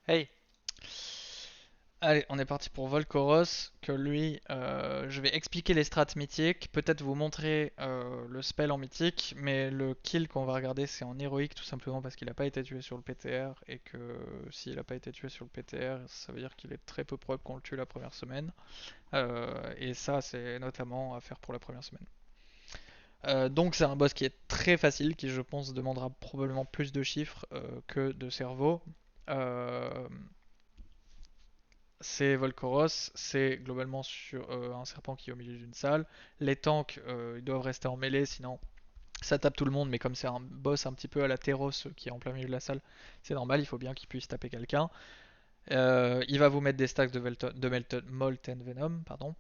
Hey, allez, on est parti pour Volcoros, que lui, je vais expliquer les strats mythiques, peut-être vous montrer le spell en mythique, mais le kill qu'on va regarder c'est en héroïque tout simplement parce qu'il n'a pas été tué sur le PTR, et que s'il n'a pas été tué sur le PTR, ça veut dire qu'il est très peu probable qu'on le tue la première semaine, et ça c'est notamment à faire pour la première semaine. Donc c'est un boss qui est très facile, qui je pense demandera probablement plus de chiffres que de cerveau. Euh, C'est Volcoros, c'est globalement sur un serpent qui est au milieu d'une salle. Les tanks, ils doivent rester en mêlée, sinon ça tape tout le monde, mais comme c'est un boss un petit peu à la Teros qui est en plein milieu de la salle, c'est normal, il faut bien qu'il puisse taper quelqu'un. Il va vous mettre des stacks de Molten Venom, pardon.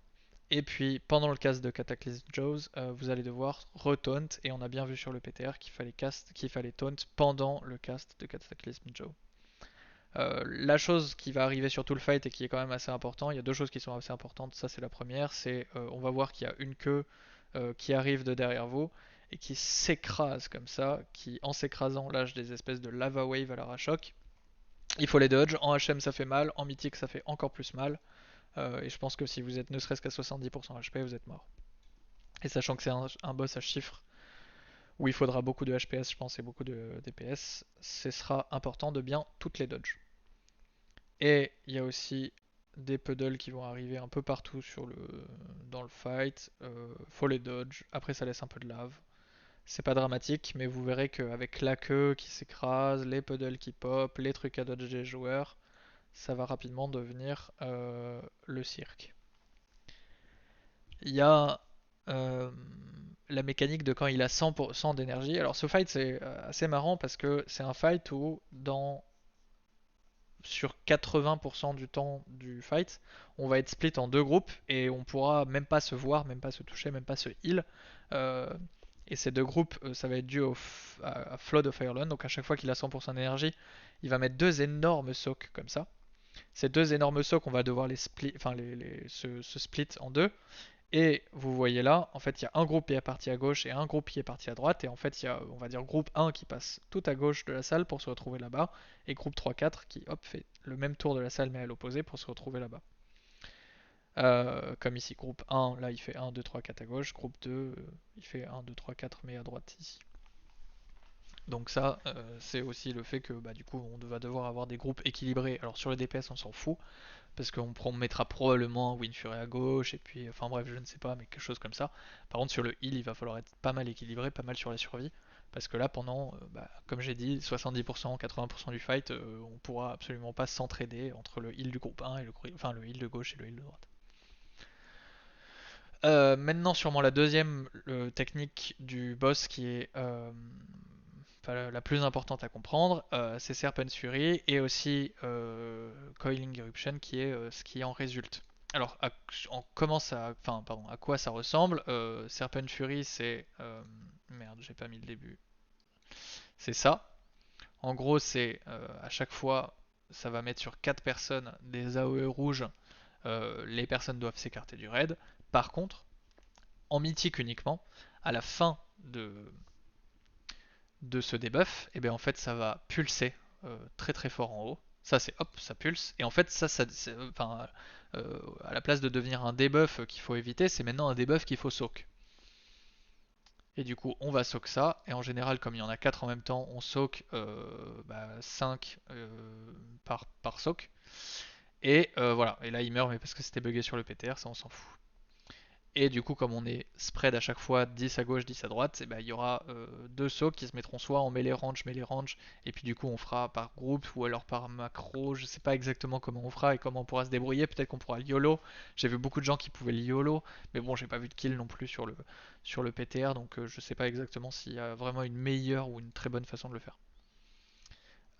Et puis pendant le cast de Cataclysm Jaws, vous allez devoir retaunt, et on a bien vu sur le PTR qu'il fallait taunt pendant le cast de Cataclysm Jaws. La chose qui va arriver sur tout le fight et qui est quand même assez important, il y a deux choses qui sont assez importantes. Ça, c'est la première, c'est on va voir qu'il y a une queue qui arrive de derrière vous et qui s'écrase comme ça, qui en s'écrasant lâche des espèces de lava wave à l'arrachoc. Il faut les dodge. En HM ça fait mal, en mythique ça fait encore plus mal. Et je pense que si vous êtes ne serait-ce qu'à 70% HP, vous êtes mort. Et sachant que c'est un boss à chiffres où il faudra beaucoup de HPS, je pense, et beaucoup de DPS, ce sera important de bien toutes les dodge. Et il y a aussi des puddles qui vont arriver un peu partout dans le fight. Faut les dodge. Après, ça laisse un peu de lave. C'est pas dramatique, mais vous verrez qu'avec la queue qui s'écrase, les puddles qui pop, les trucs à dodge des joueurs, ça va rapidement devenir le cirque. Il y a euh, la mécanique de quand il a 100% d'énergie. Alors ce fight c'est assez marrant parce que c'est un fight où sur 80% du temps du fight, on va être split en deux groupes et on pourra même pas se voir, même pas se toucher, même pas se heal. Euh, et ces deux groupes, ça va être dû à Flood of Ireland. Donc à chaque fois qu'il a 100% d'énergie, il va mettre deux énormes socs comme ça. Ces deux énormes socs, on va devoir se split en deux. Et vous voyez là, en fait, il y a un groupe qui est parti à gauche et un groupe qui est parti à droite. Et en fait, il y a, on va dire, groupe 1 qui passe tout à gauche de la salle pour se retrouver là-bas. Et groupe 3-4 qui, hop, fait le même tour de la salle mais à l'opposé pour se retrouver là-bas. Comme ici, groupe 1, là, il fait 1, 2, 3, 4 à gauche. Groupe 2, il fait 1, 2, 3, 4 mais à droite ici. Donc ça, c'est aussi le fait que bah, du coup, on va devoir avoir des groupes équilibrés. Alors sur le DPS, on s'en fout parce qu'on mettra probablement un Windfury à gauche, et puis, enfin bref, je ne sais pas, mais quelque chose comme ça. Par contre, sur le heal, il va falloir être pas mal équilibré, pas mal sur la survie, parce que là, pendant, bah, comme j'ai dit, 70%, 80% du fight, on pourra absolument pas s'entraider entre le heal du groupe 1 et le heal de gauche et le heal de droite. Maintenant, sûrement la deuxième technique du boss qui est enfin, la plus importante à comprendre, c'est Serpent's Fury et aussi Coiling Eruption qui est ce qui en résulte. Alors, enfin, pardon, à quoi ça ressemble? Serpent Fury, c'est merde, j'ai pas mis le début. C'est ça. En gros, c'est à chaque fois, ça va mettre sur 4 personnes des AOE rouges. Les personnes doivent s'écarter du raid. Par contre, en mythique uniquement, à la fin de ce debuff, et bien en fait ça va pulser très très fort en haut. Ça c'est hop, ça pulse. Et en fait enfin, à la place de devenir un debuff qu'il faut éviter, c'est maintenant un debuff qu'il faut soak. Et du coup on va soak ça, et en général comme il y en a 4 en même temps, on soak 5 par soak. Et voilà, et là il meurt mais parce que c'était bugué sur le PTR, ça on s'en fout. Et du coup, comme on est spread à chaque fois 10 à gauche, 10 à droite, et ben, il y aura deux sauts qui se mettront soit en melee range, et puis du coup on fera par groupe ou alors par macro. Je sais pas exactement comment on fera et comment on pourra se débrouiller. Peut-être qu'on pourra le YOLO. J'ai vu beaucoup de gens qui pouvaient le YOLO, mais bon, j'ai pas vu de kill non plus sur le PTR, donc je sais pas exactement s'il y a vraiment une meilleure ou une très bonne façon de le faire.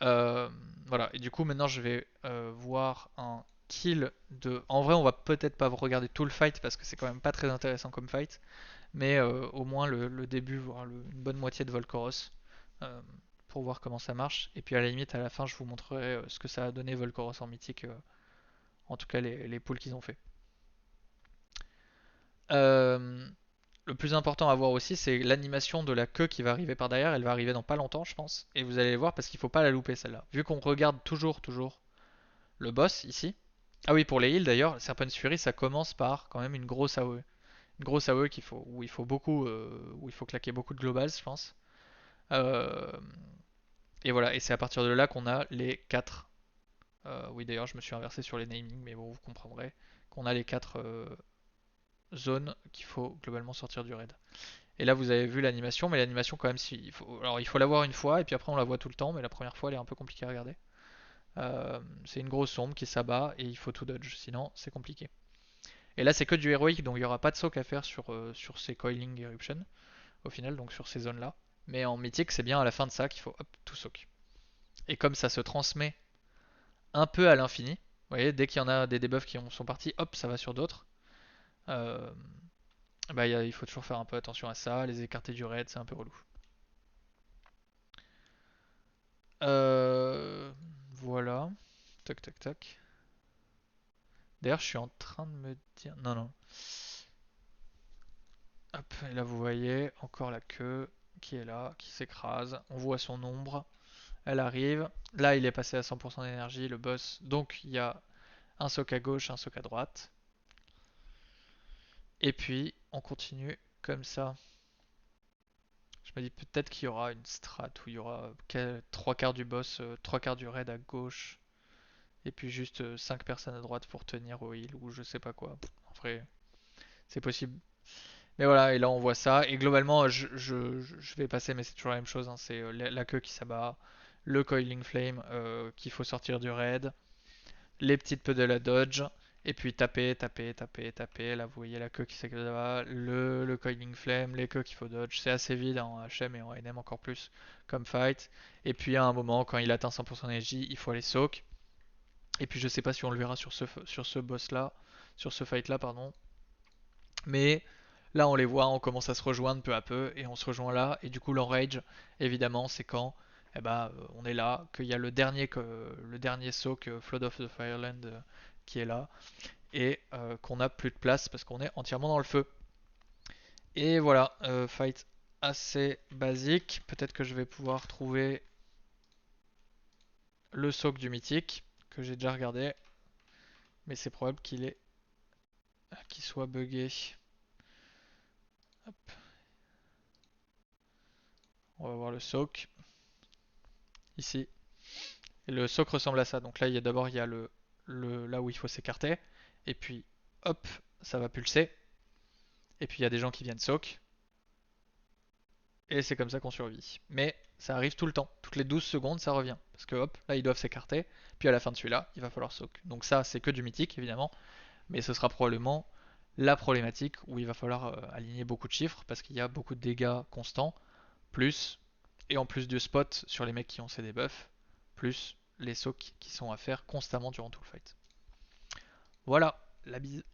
Euh, voilà, et du coup maintenant je vais voir un kill de... En vrai on va peut-être pas regarder tout le fight parce que c'est quand même pas très intéressant comme fight, mais au moins le début, voire une bonne moitié de Volcoros, euh, pour voir comment ça marche. Et puis à la limite à la fin je vous montrerai ce que ça a donné Volcoros en mythique, en tout cas les pulls qu'ils ont fait. Euh, le plus important à voir aussi, c'est l'animation de la queue qui va arriver par derrière. Elle va arriver dans pas longtemps, je pense. Et vous allez voir parce qu'il faut pas la louper celle-là. Vu qu'on regarde toujours le boss ici. Ah oui, pour les heals d'ailleurs, Serpent's Fury, ça commence par quand même une grosse AOE. Une grosse AOE où il faut beaucoup, où il faut claquer beaucoup de globals, je pense. Euh, et voilà, et c'est à partir de là qu'on a les 4. Oui, d'ailleurs, je me suis inversé sur les namings, mais bon, vous comprendrez qu'on a les 4 zones qu'il faut globalement sortir du raid. Et là, vous avez vu l'animation, mais l'animation, quand même, alors il faut la voir une fois, et puis après, on la voit tout le temps, mais la première fois, elle est un peu compliquée à regarder. C'est une grosse ombre qui s'abat, et il faut tout dodge, sinon, c'est compliqué. Et là, c'est que du héroïque, donc il n'y aura pas de soak à faire sur ces Coiling Eruption, au final, donc sur ces zones-là. Mais en mythique, c'est bien à la fin de ça qu'il faut hop, tout soak. Et comme ça se transmet un peu à l'infini, vous voyez, dès qu'il y en a des debuffs qui sont partis, hop, ça va sur d'autres. Euh, Bah, il faut toujours faire un peu attention à ça, les écarter du raid, c'est un peu relou. Euh, voilà. Tac, tac, tac. D'ailleurs, je suis en train de me dire. Non, non. Hop, et là, vous voyez encore la queue qui est là, qui s'écrase. On voit son ombre. Elle arrive. Là, il est passé à 100% d'énergie, le boss. Donc, il y a un soc à gauche, un soc à droite. Et puis, on continue comme ça. Je me dis peut-être qu'il y aura une strat où il y aura trois quarts du boss, trois quarts du raid à gauche. Et puis juste 5 personnes à droite pour tenir au heal ou je sais pas quoi. En vrai, c'est possible. Mais voilà, et là on voit ça. Et globalement, je vais passer, mais c'est toujours la même chose, hein. C'est la queue qui s'abat, le Coiling Flame qu'il faut sortir du raid, les petites peu de la dodge, et puis taper, taper, taper, taper. Là vous voyez la queue qui s'abat, le Coiling Flame, les queues qu'il faut dodge. C'est assez vide en HM et en NM encore plus comme fight. Et puis à un moment, quand il atteint 100% d'énergie, il faut aller soak. Et puis je sais pas si on le verra sur ce boss là, sur ce fight là, pardon. Mais là on les voit, on commence à se rejoindre peu à peu et on se rejoint là. Et du coup l'enrage, évidemment, c'est quand on est là, qu'il y a le dernier soak Flood of the Fireland qui est là et qu'on a plus de place parce qu'on est entièrement dans le feu. Et voilà, fight assez basique. Peut-être que je vais pouvoir trouver le soak du mythique que j'ai déjà regardé, mais c'est probable qu'il soit buggé. Hop, on va voir le soak ici. Et le soak ressemble à ça. Donc là, d'abord il y a là où il faut s'écarter. Et puis hop, ça va pulser. Et puis il y a des gens qui viennent soak. Et c'est comme ça qu'on survit. Mais ça arrive tout le temps. Toutes les 12 secondes, ça revient. Parce que hop, là ils doivent s'écarter. Puis à la fin de celui-là, il va falloir soak. Donc ça, c'est que du mythique évidemment. Mais ce sera probablement la problématique où il va falloir aligner beaucoup de chiffres. Parce qu'il y a beaucoup de dégâts constants. Plus, et en plus de spot sur les mecs qui ont ces debuffs, plus les soaks qui sont à faire constamment durant tout le fight. Voilà, la bise.